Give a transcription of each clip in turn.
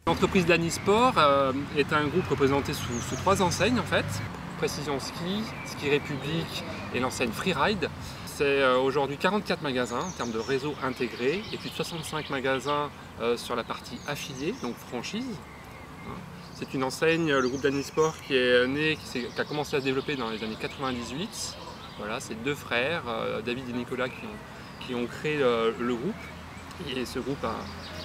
L'entreprise Danisport est un groupe représenté sous 3 enseignes en fait. Précision Ski, Ski République et l'enseigne Freeride. C'est aujourd'hui 44 magasins en termes de réseau intégré et plus de 65 magasins sur la partie affiliée, donc franchise. C'est une enseigne, le groupe Danisport, qui est né, qui a commencé à se développer dans les années 98. Voilà, c'est 2 frères, David et Nicolas, qui ont créé le groupe. Et ce groupe a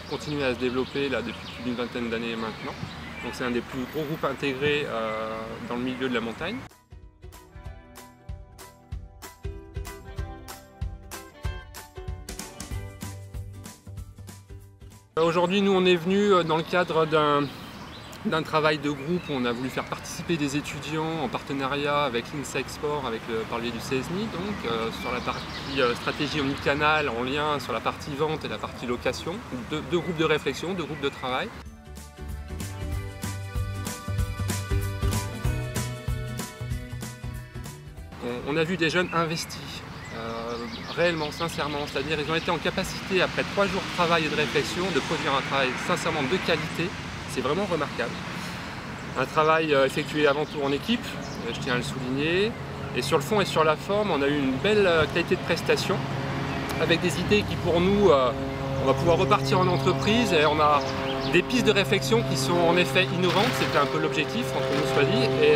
continué à se développer là, depuis plus d'une vingtaine d'années maintenant. Donc c'est un des plus gros groupes intégrés dans le milieu de la montagne. Aujourd'hui, nous on est venus dans le cadre d'un travail de groupe où on a voulu faire participer des étudiants en partenariat avec l'INSEC Sport, par le biais du CESMI, donc sur la partie stratégie omnicanal en lien sur la partie vente et la partie location. Deux groupes de réflexion, 2 groupes de travail. On a vu des jeunes investis, réellement, sincèrement, c'est-à-dire ils ont été en capacité, après 3 jours de travail et de réflexion, de produire un travail sincèrement de qualité. C'est vraiment remarquable. Un travail effectué avant tout en équipe, je tiens à le souligner. Et sur le fond et sur la forme, on a eu une belle qualité de prestation, avec des idées qui pour nous, on va pouvoir repartir en entreprise et on a des pistes de réflexion qui sont en effet innovantes, c'était un peu l'objectif entre nous soit dit, et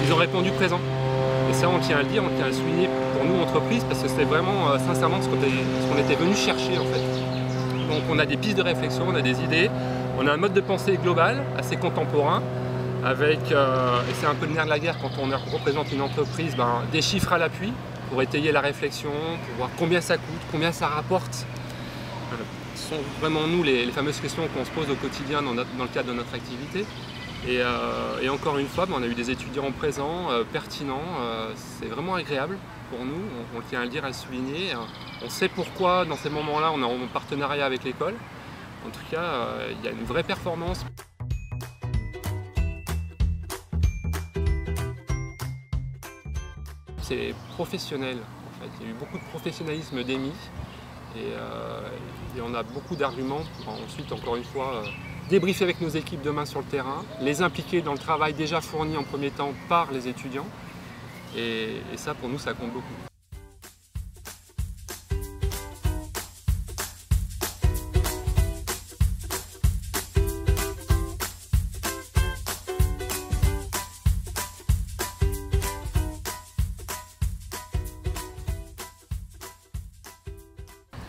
ils ont répondu présent. Et ça on tient à le dire, on tient à le souligner pour nous entreprise, parce que c'était vraiment sincèrement ce qu'on était venu chercher en fait. Donc on a des pistes de réflexion, on a des idées, on a un mode de pensée global, assez contemporain, avec, et c'est un peu le nerf de la guerre quand on représente une entreprise, des chiffres à l'appui pour étayer la réflexion, pour voir combien ça coûte, combien ça rapporte. Ce sont vraiment nous les fameuses questions qu'on se pose au quotidien dans le cadre de notre activité. Et encore une fois, on a eu des étudiants présents, pertinents, c'est vraiment agréable pour nous, on tient à le dire, à le souligner. On sait pourquoi dans ces moments-là on est en partenariat avec l'école. En tout cas, il y a une vraie performance. C'est professionnel en fait, il y a eu beaucoup de professionnalisme d'émis et on a beaucoup d'arguments pour ensuite, encore une fois, débriefer avec nos équipes demain sur le terrain, les impliquer dans le travail déjà fourni en premier temps par les étudiants et ça pour nous ça compte beaucoup.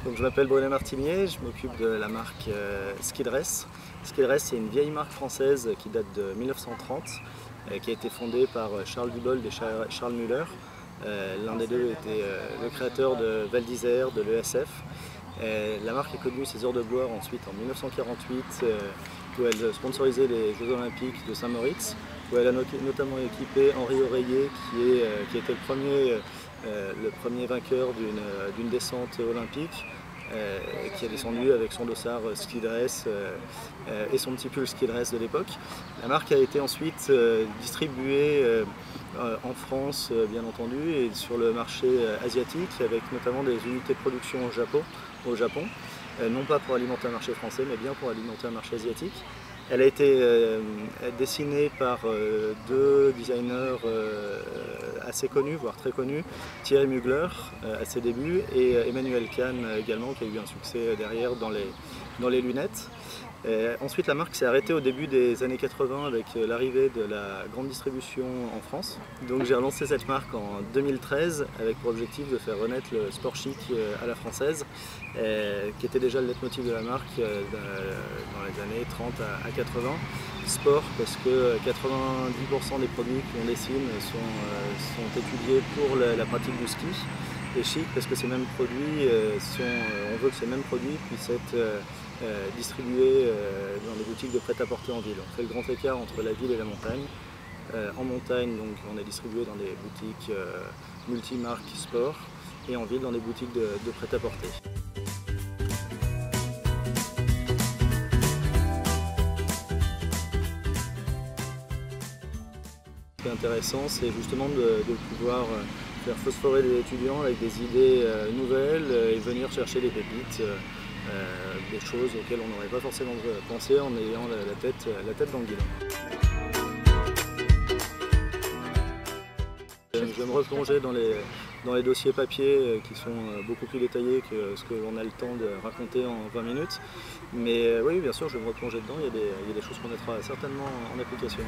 Donc, je m'appelle Brunet Martinier, je m'occupe de la marque Skidress. Skidress, c'est une vieille marque française qui date de 1930, qui a été fondée par Charles Dubold et Charles Muller. L'un des deux était le créateur de Val d'Isère, de l'ESF. La marque a connu ses heures de gloire ensuite en 1948, où elle sponsorisait les Jeux Olympiques de Saint-Moritz, où elle a notamment équipé Henri Oreiller, qui était le premier vainqueur d'une descente olympique, qui a descendu avec son dossard Skidress et son petit pull Skidress de l'époque. La marque a été ensuite distribuée en France, bien entendu, et sur le marché asiatique, avec notamment des unités de production au Japon, non pas pour alimenter un marché français, mais bien pour alimenter un marché asiatique. Elle a été dessinée par 2 designers assez connus, voire très connus, Thierry Mugler à ses débuts et Emmanuel Kahn également, qui a eu un succès derrière dans les lunettes. Ensuite, la marque s'est arrêtée au début des années 80 avec l'arrivée de la grande distribution en France. Donc j'ai relancé cette marque en 2013 avec pour objectif de faire renaître le sport chic à la française, qui était déjà le leitmotiv de la marque dans les années 30 à 80. Sport parce que 90% des produits que l'on dessine sont étudiés pour la pratique du ski. Et chic parce que ces mêmes produits, on veut que ces mêmes produits puissent être distribués dans les boutiques de prêt-à-porter en ville. On fait le grand écart entre la ville et la montagne. En montagne, donc, on est distribué dans des boutiques multimarques sport et en ville dans des boutiques de prêt-à-porter. Ce qui est intéressant, c'est justement de pouvoir faire phosphorer les étudiants avec des idées nouvelles et venir chercher des pépites des choses auxquelles on n'aurait pas forcément pensé en ayant la tête dans le guidon. Je vais me replonger dans les dossiers papier qui sont beaucoup plus détaillés que ce qu'on a le temps de raconter en 20 minutes. Mais oui, bien sûr, je vais me replonger dedans, il y a des choses qu'on mettra certainement en application.